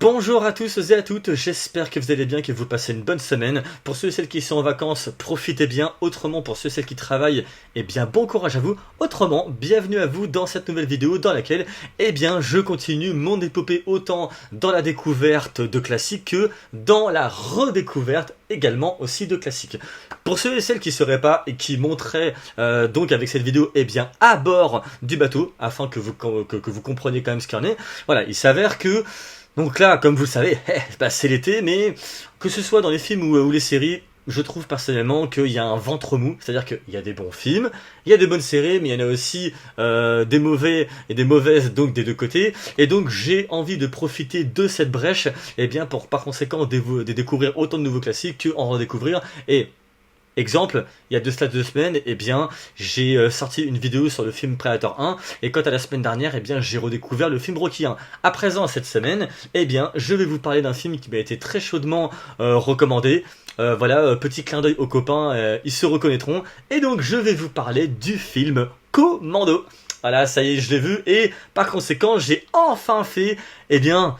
Bonjour à tous et à toutes, j'espère que vous allez bien, que vous passez une bonne semaine. Pour ceux et celles qui sont en vacances, profitez bien. Autrement, pour ceux et celles qui travaillent, eh bien bon courage à vous. Autrement, bienvenue à vous dans cette nouvelle vidéo dans laquelle, eh bien je continue mon épopée autant dans la découverte de classiques que dans la redécouverte également aussi de classiques. Pour ceux et celles qui ne seraient pas et qui monteraient donc avec cette vidéo, eh bien à bord du bateau, afin que vous compreniez quand même ce qu'il y en est, voilà, il s'avère que donc là, comme vous le savez, c'est l'été, mais que ce soit dans les films ou les séries, je trouve personnellement qu'il y a un ventre mou, c'est-à-dire qu'il y a des bons films, il y a des bonnes séries, mais il y en a aussi des mauvais et des mauvaises, donc des deux côtés, et donc j'ai envie de profiter de cette brèche, et bien pour par conséquent de découvrir autant de nouveaux classiques qu'en redécouvrir, et exemple, il y a de cela 2 semaines, eh bien, j'ai sorti une vidéo sur le film Predator 1, et quant à la semaine dernière, eh bien, j'ai redécouvert le film Rocky 1. À présent, cette semaine, eh bien, je vais vous parler d'un film qui m'a été très chaudement recommandé. Voilà, petit clin d'œil aux copains, ils se reconnaîtront. Et donc, je vais vous parler du film Commando. Voilà, ça y est, je l'ai vu, et par conséquent, j'ai enfin fait, eh bien,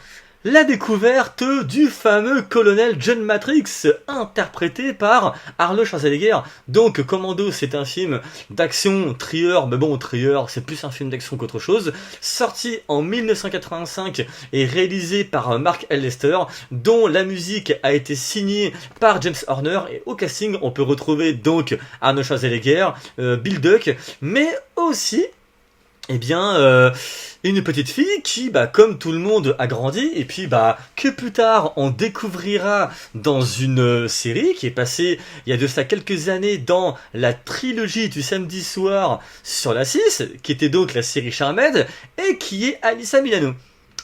la découverte du fameux colonel John Matrix, interprété par Arnold Schwarzenegger. Donc Commando, c'est un film d'action thriller, mais bon, thriller, c'est plus un film d'action qu'autre chose, sorti en 1985 et réalisé par Mark L. Lester, dont la musique a été signée par James Horner, et au casting, on peut retrouver donc Arnold Schwarzenegger, Bill Duke, mais aussi eh bien, une petite fille qui, comme tout le monde, a grandi, et puis, que plus tard, on découvrira dans une série qui est passée, il y a de cela quelques années, dans la trilogie du samedi soir sur la 6, qui était donc la série Charmed, et qui est Alyssa Milano.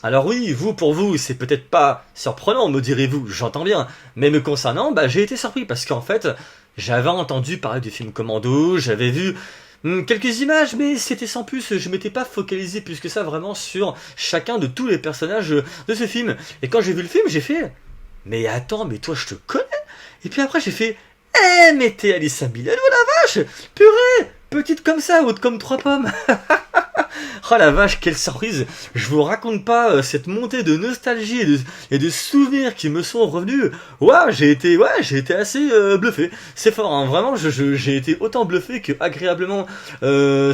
Alors oui, pour vous, c'est peut-être pas surprenant, me direz-vous, j'entends bien, mais me concernant, j'ai été surpris, parce qu'en fait, j'avais entendu parler du film Commando, j'avais vu quelques images, mais c'était sans plus, je m'étais pas focalisé plus que ça vraiment sur chacun de tous les personnages de ce film. Et quand j'ai vu le film, j'ai fait « Mais attends, mais toi je te connais ?» Et puis après j'ai fait « Eh, mais t'es Alyssa Milano, la vache! Purée! Petite comme ça, haute comme 3 pommes !» Oh la vache, quelle surprise! Je vous raconte pas cette montée de nostalgie et de souvenirs qui me sont revenus. Ouais, j'ai été assez bluffé. C'est fort, hein. Vraiment, j'ai été autant bluffé que agréablement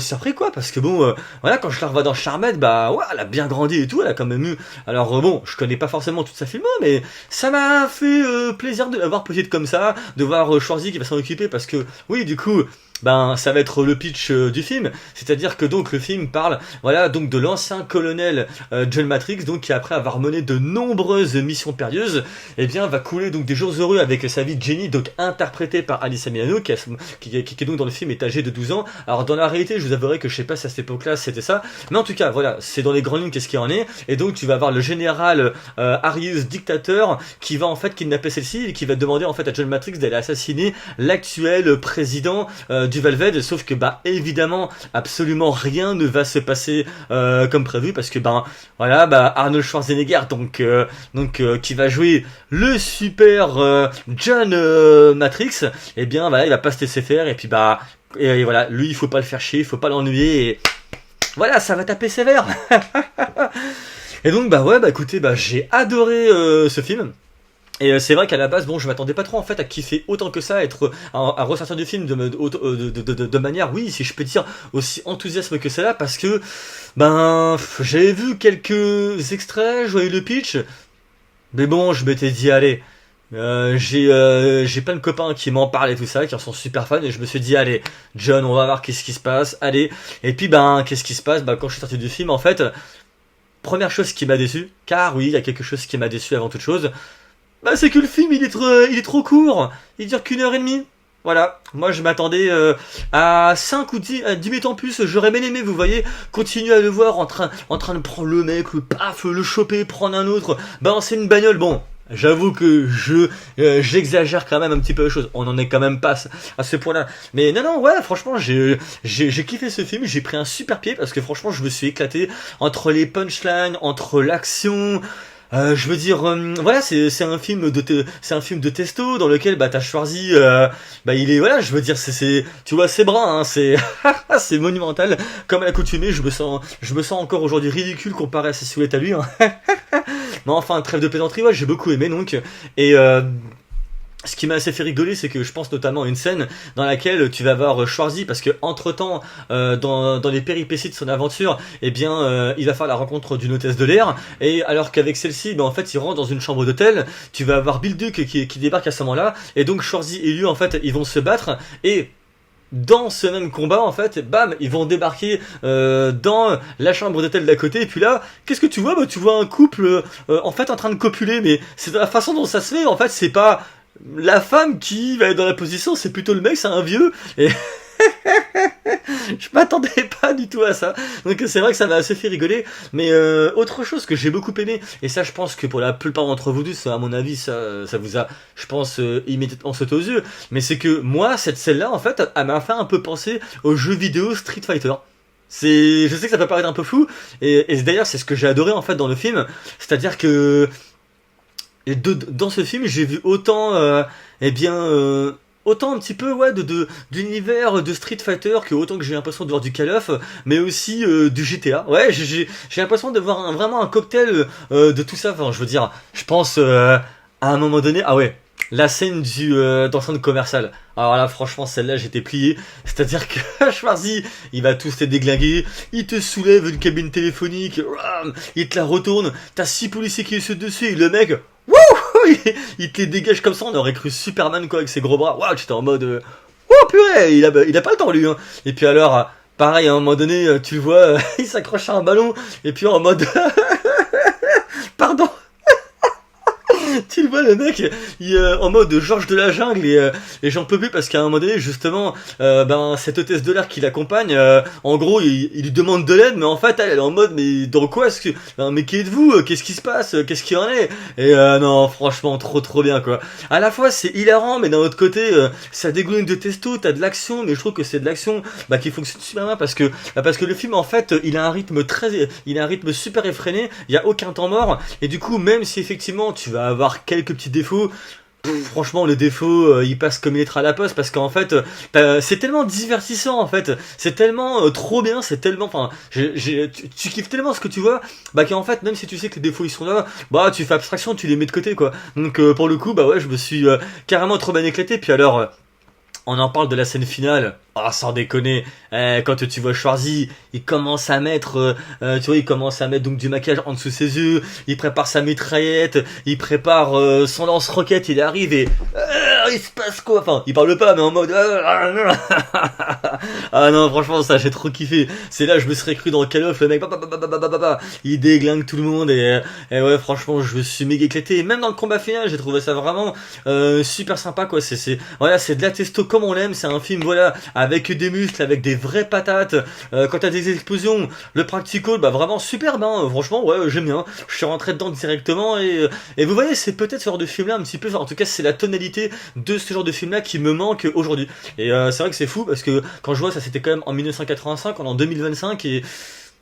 surpris, quoi. Parce que bon, voilà, quand je la revois dans Charmed, ouais, elle a bien grandi et tout, elle a quand même eu. Alors bon, je connais pas forcément toute sa filmo, mais ça m'a fait plaisir de la voir petite comme ça, de voir Schwarzy qui va s'en occuper, parce que oui, du coup. Ça va être le pitch du film, c'est-à-dire que donc le film parle, voilà, donc de l'ancien colonel John Matrix, donc qui après avoir mené de nombreuses missions périlleuses, eh bien va couler donc des jours heureux avec sa vie de Jenny, donc interprétée par Alyssa Milano, qui est donc dans le film est âgée de 12 ans. Alors dans la réalité, je vous avouerai que je sais pas si à cette époque-là c'était ça, mais en tout cas voilà, c'est dans les grandes lignes qu'est-ce qu'il en est, et donc tu vas avoir le général Arius dictateur qui va en fait kidnapper celle-ci et qui va demander en fait à John Matrix d'aller assassiner l'actuel président du Velvet, sauf que évidemment absolument rien ne va se passer comme prévu, parce que voilà, Arnold Schwarzenegger donc qui va jouer le super John Matrix, et bien voilà, il va pas se laisser faire, et puis et voilà, lui il faut pas le faire chier, il faut pas l'ennuyer, et voilà, ça va taper sévère. Et donc écoutez, j'ai adoré ce film. Et c'est vrai qu'à la base, je m'attendais pas trop en fait à kiffer autant que ça, à ressortir du film de manière, oui, si je peux dire, aussi enthousiasme que celle-là, parce que j'avais vu quelques extraits, je voyais le pitch, mais bon, je m'étais dit allez, j'ai plein de copains qui m'en parlent et tout ça, qui en sont super fans, et je me suis dit allez, John, on va voir qu'est-ce qui se passe, allez, et puis qu'est-ce qui se passe, quand je suis sorti du film, en fait, première chose qui m'a déçu, car oui, il y a quelque chose qui m'a déçu avant toute chose. C'est que le film il est trop court, il dure qu'1h30. Voilà, moi je m'attendais à 5 ou 10 minutes en plus, j'aurais bien aimé, vous voyez, continuer à le voir en train de prendre le mec, le choper, prendre un autre, balancer une bagnole, bon. J'avoue que j'exagère quand même un petit peu les choses. On en est quand même pas à ce point-là. Mais non, ouais, franchement, j'ai kiffé ce film. J'ai pris un super pied parce que franchement, je me suis éclaté entre les punchlines, entre l'action. Je veux dire, voilà, c'est un film de testo dans lequel t'as Schwarzy, il est, voilà, je veux dire, tu vois ses bras, hein, c'est c'est monumental. Comme à l'accoutumée, je me sens encore aujourd'hui ridicule comparé à ses silhouettes à lui. Hein. Mais enfin, trêve de plaisanterie, ouais, j'ai beaucoup aimé donc. Et ce qui m'a assez fait rigoler, c'est que je pense notamment à une scène dans laquelle tu vas voir Schwarzy, parce que entre temps, dans les péripéties de son aventure, eh bien, il va faire la rencontre d'une hôtesse de l'air, et alors qu'avec celle-ci, ben, en fait, il rentre dans une chambre d'hôtel, tu vas avoir Bill Duke qui débarque à ce moment-là, et donc Schwarzy et lui, en fait, ils vont se battre, et dans ce même combat, en fait, bam, ils vont débarquer dans la chambre d'hôtel d'à côté. Et puis là, qu'est-ce que tu vois? Bah, tu vois un couple, en fait, en train de copuler. Mais c'est la façon dont ça se fait. En fait, c'est pas la femme qui va être dans la position, c'est plutôt le mec, c'est un vieux. Et je m'attendais pas du tout à ça. Donc c'est vrai que ça m'a assez fait rigoler. Mais autre chose que j'ai beaucoup aimé, et ça je pense que pour la plupart d'entre vous tous, à mon avis, ça vous a, je pense, immédiatement sauté aux yeux. Mais c'est que moi, cette scène-là, en fait, elle m'a fait un peu penser au jeu vidéo Street Fighter. Je sais que ça peut paraître un peu fou, et d'ailleurs c'est ce que j'ai adoré en fait dans le film. C'est-à-dire que dans ce film, j'ai vu autant, eh bien, autant un petit peu ouais d'univers de Street Fighter que autant que j'ai l'impression de voir du Call of, mais aussi du GTA. Ouais, j'ai l'impression de voir vraiment un cocktail de tout ça. Enfin, je veux dire, je pense à un moment donné, ah ouais. La scène dans le centre commercial. Alors là, franchement, celle-là, j'étais plié. C'est-à-dire que Schwarzy, il va tous te déglinguer. Il te soulève une cabine téléphonique. Il te la retourne. T'as 6 policiers qui sont dessus. Et le mec, wouh, il te les dégage comme ça. On aurait cru Superman, quoi, avec ses gros bras. Waouh, j'étais en mode, oh purée, il a pas le temps, lui. Hein. Et puis alors, pareil, à un moment donné, tu le vois, il s'accroche à un ballon. Et puis en mode, pardon. Tu le vois le mec en mode Georges de la jungle et j'en peux plus parce qu'à un moment donné justement ben cette hôtesse de l'air qui l'accompagne en gros il lui demande de l'aide mais en fait elle est en mode mais dans quoi est-ce que mais qui êtes-vous, qu'est-ce qui se passe, qu'est-ce qu'il en est et non franchement trop bien quoi. À la fois c'est hilarant mais d'un autre côté ça dégouline de testo, t'as de l'action mais je trouve que c'est de l'action qui fonctionne super bien parce que le film en fait il a un rythme super effréné, il y a aucun temps mort et du coup même si effectivement tu vas avoir quelques petits défauts. Franchement, les défauts, ils passent comme une lettre à la poste parce qu'en fait, c'est tellement divertissant en fait, c'est tellement trop bien, c'est tellement, enfin, tu kiffes tellement ce que tu vois, qu'en fait, même si tu sais que les défauts ils sont là, tu fais abstraction, tu les mets de côté quoi. Donc pour le coup, ouais, je me suis carrément trop bien éclaté. Puis alors, on en parle de la scène finale. Ah, sans déconner, quand tu vois Schwarzy, il commence à mettre, il commence à mettre donc du maquillage en dessous de ses yeux, il prépare sa mitraillette, il prépare son lance-roquette, il arrive et il se passe quoi? Enfin, il parle pas, mais en mode ah non, franchement, ça j'ai trop kiffé. C'est là, je me serais cru dans Call of, le mec, il déglingue tout le monde et ouais, franchement, je me suis méga éclaté. Et même dans le combat final, j'ai trouvé ça vraiment super sympa quoi. Voilà, c'est de la testo comme on l'aime. C'est un film voilà avec des muscles, avec des vraies patates. Quand t'as des explosions, le practical, vraiment superbe. Hein. Franchement, ouais, j'aime bien. Je suis rentré dedans directement et vous voyez, c'est peut-être ce genre de film-là un petit peu. En tout cas, c'est la tonalité de ce genre de film-là qui me manque aujourd'hui. Et c'est vrai que c'est fou parce que quand je vois ça, c'était quand même en 1985, on est en 2025 et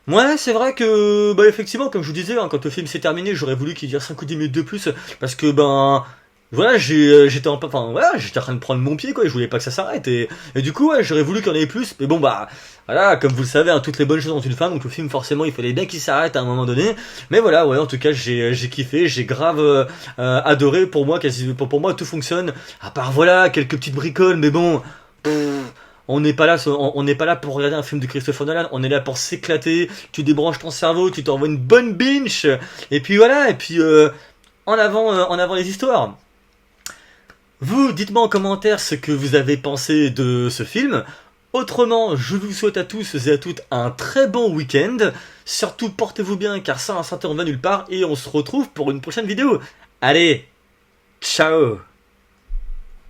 ouais, c'est vrai que, effectivement, comme je vous disais, hein, quand le film s'est terminé, j'aurais voulu qu'il dure 5 ou 10 minutes de plus, parce que, voilà, j'étais en train de prendre mon pied, quoi, et je voulais pas que ça s'arrête, et du coup, ouais, j'aurais voulu qu'il y en ait plus, mais bon, voilà, comme vous le savez, hein, toutes les bonnes choses ont une fin, donc le film, forcément, il fallait bien qu'il s'arrête à un moment donné, mais voilà, ouais, en tout cas, j'ai kiffé, j'ai grave adoré, pour moi, pour moi, tout fonctionne, à part, voilà, quelques petites bricoles, mais bon, on n'est pas là pour regarder un film de Christopher Nolan, on est là pour s'éclater, tu débranches ton cerveau, tu t'envoies une bonne binge, et puis voilà, et puis en avant les histoires. Vous, dites-moi en commentaire ce que vous avez pensé de ce film. Autrement, je vous souhaite à tous et à toutes un très bon week-end. Surtout, portez-vous bien car ça, on va nulle part et on se retrouve pour une prochaine vidéo. Allez, ciao!